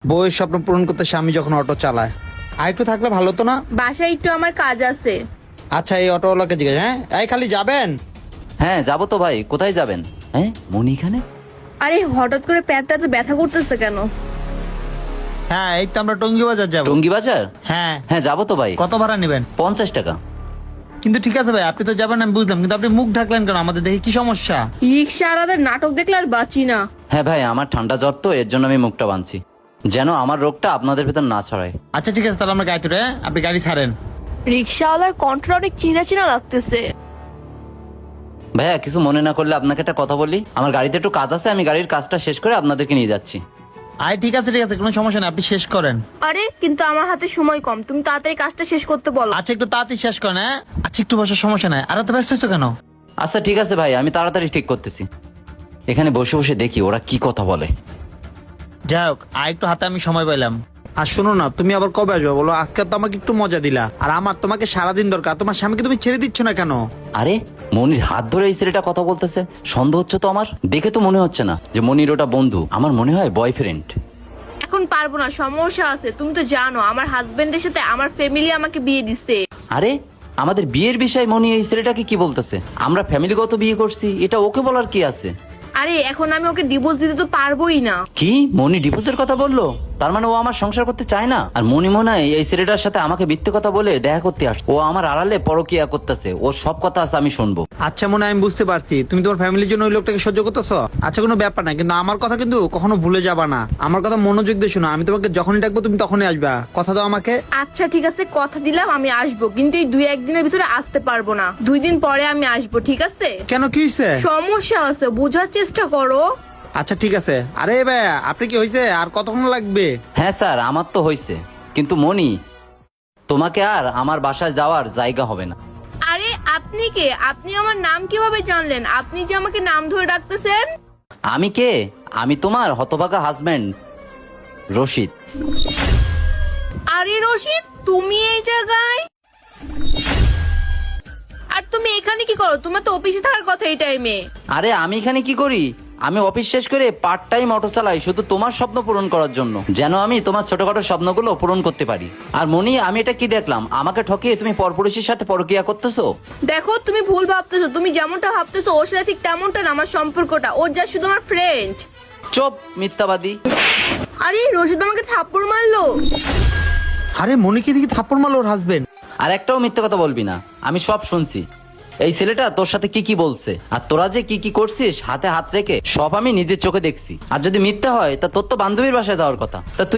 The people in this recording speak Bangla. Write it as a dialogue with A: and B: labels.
A: বউয়ের স্বপ্ন পূরণ করতে স্বামী যখন অটো চালায়। আর একটু থাকলে ভালো তো না?
B: বাসায় একটু আমার কাজ আছে।
A: আচ্ছা, এই অটোওয়ালাকে জিজ্ঞেস। হ্যাঁ, এই খালি যাবেন?
C: হ্যাঁ যাবো তো ভাই, কোথায় যাবেন? হ্যাঁ মনি এখানে?
B: আরে হঠাৎ করে পেটটা তো ব্যথা করতেছে কেন?
A: হ্যাঁ, এই তো আমরা টঙ্গী বাজার যাবো।
C: টঙ্গী বাজার?
A: হ্যাঁ।
C: হ্যাঁ যাবো তো ভাই।
A: কত ভাড়া নেবেন?
C: 50 টাকা।
A: কিন্তু ঠিক আছে ভাই, আপনি তো যাবেন আমি বুঝলাম, কিন্তু আপনি মুখ ঢাকলেন কেন? আমাদের দেখে কি সমস্যা?
B: রিক্সাওয়ালাদের নাটক দেখলে আর বাঁচি না।
C: হ্যাঁ ভাই, আমার ঠান্ডা জ্বর তো, এর জন্য আমি মুখটা বাঁধছি, যেন আমার রোগটা আপনাদের ভেতর না ছড়ায়।
A: আচ্ছা ঠিক আছে, তাহলে আমরা গাড়ি তুলে আপনি গাড়ি ছাড়েন।
B: রিক্সাওয়ালার কণ্ঠটা অনেক চিনা চিনা লাগতেছে।
C: ভাইয়া কিছু মনে না করলে আপনাকে একটা কথা বলি, আমার গাড়িতে একটু কাজ আছে, আমি গাড়ির কাজটা শেষ করে আপনাদেরকে নিয়ে যাচ্ছি।
A: আরে ঠিক আছে কোনো সমস্যা নেই, আপনি শেষ করেন।
B: আরে কিন্তু আমার হাতে সময় কম, তুমি তাড়াতাড়ি কাজটা শেষ করতে বলো।
A: আচ্ছা একটু তাড়াতাড়ি শেষ করেন। হ্যাঁ আচ্ছা, একটু বসার সমস্যা নাই। আর তো ব্যস্ত হচ্ছ কেন?
C: আচ্ছা ঠিক আছে ভাই, আমি তাড়াতাড়ি ঠিক করতেছি। এখানে বসে বসে দেখি ওরা কি কথা বলে।
A: যাই হোক, আর একটু হাতে আমি সময় পাইলাম। আর শোনো না, তুমি আবার কবে আসবে বলো? আজকে তো আমাকে একটু মজা দিলা, আর আমার তোমাকে সারাদিন দরকার। তোমার স্বামীকে তুমি ছেড়ে দিচ্ছ না কেন?
C: আরে মনির হাত ধরে এই ছেলেটা কথা বলতেছে, সন্দেহ হচ্ছে তো আমার। দেখে তো মনে হচ্ছে না যে মনির ওটা বন্ধু, আমার মনে হয় বয়ফ্রেন্ড।
B: এখন পারবো না, সমস্যা আছে। তুমি তো জানো আমার হাজবেন্ডের সাথে আমার ফ্যামিলি আমাকে বিয়ে দিচ্ছে।
C: আরে আমাদের বিয়ের বিষয় মনি এই ছেলেটাকে কি বলতেছে? আমরা ফ্যামিলিগত বিয়ে করছি, এটা ওকে বলার কি আছে?
B: আরে এখন আমি ওকে ডিভোর্স দিতে তো পারবোই না।
C: কি মনি ডিভোর্সের কথা বললো? তার মানে ও আমার সংসার করতে চায় না? আর মনি মনে হয় এই ছেলেটার সাথে আমাকে মিথ্যে কথা বলে দেখা করতে আসছে। ও আমার আড়ালে পরকিয়া করতেছে, ওর সব কথা আছে আমি শুনবো।
A: আচ্ছা মনে হয় আমি বুঝতে পারছি, তুমি তোমার ফ্যামিলির জন্য ওই লোকটাকে সহ্য করতেছ। আচ্ছা কোনো ব্যাপার না, কিন্তু আমার কথা কিন্তু কখনো ভুলে যাবা না। আমার কথা মনোযোগ দিয়ে শোনো, আমি তোমাকে যখনই ডাকবো তুমি তখনই আসবা। কথা দাও আমাকে।
B: আচ্ছা ঠিক আছে, কথা দিলাম আমি আসবো, কিন্তু এই 2-1 দিনের ভিতরে আসতে পারবো না। 2 দিন পরে আমি আসবো, ঠিক আছে?
A: কেন, কি হয়েছে?
B: সমস্যা আছে, বোঝার চেষ্টা করো।
A: আচ্ছা ঠিক আছে। আরে ভাই, আপনি কি হয়েছে? আর কতক্ষণ লাগবে?
C: হ্যাঁ স্যার, আমার তো হয়েছে, কিন্তু মনি তোমাকে আর আমার বাসায় যাওয়ার জায়গা হবে না।
B: আরে আপনি কে? আপনি আমার নাম কিভাবে জানলেন? আপনি যে আমাকে নাম ধরে ডাকতেছেন।
C: আমি কে? আমি তোমার হতভাগা হাজবেন্ড রশিদ।
B: আরে রশিদ, তুমি এই জায়গায়? আর তুমি এখানে কি করো? তোমার তো অফিসে থাকার কথা এই টাইমে।
C: আরে আমি এখানে কি করি? আমি অফিস শেষ করে পার্ট টাইম অটো চালাই শুধু তোমার স্বপ্ন পূরণ করার জন্য, যেন আমি তোমার ছোটখাটো স্বপ্নগুলো পূরণ করতে পারি। আর মনি, আমি এটা কি দেখলাম? আমাকে ঠকিয়ে তুমি পরপুরুষের সাথে পরকিয়া করতেছো।
B: দেখো তুমি ভুল ভাবতেছো। তুমি যেমনটা ভাবতেছো ওর সাথে ঠিক তেমনটা না আমার সম্পর্কটা। ওর যা শুধু আমার ফ্রেন্ড।
C: চুপ মিথ্যাবাদী।
B: আরে রশিদ আমাকে থাপ্পড় মারলো।
A: আরে মনিকে দিকে থাপ্পড় মারলো ওর হাজবেন্ড।
C: আর একটাও মিথ্যে কথা বলবি না, আমি সব শুনছি। এই ছেলেটা তোর সাথে কি কি বলছে, আর তোরা যে কি কি করছিস হাতে হাত রেখে, সব আমি নিজের চোখে দেখছি। আর যদি মিথ্যা হয় তা তোর তো বান্ধবীর বাসায় যাওয়ার কথা। তা তুই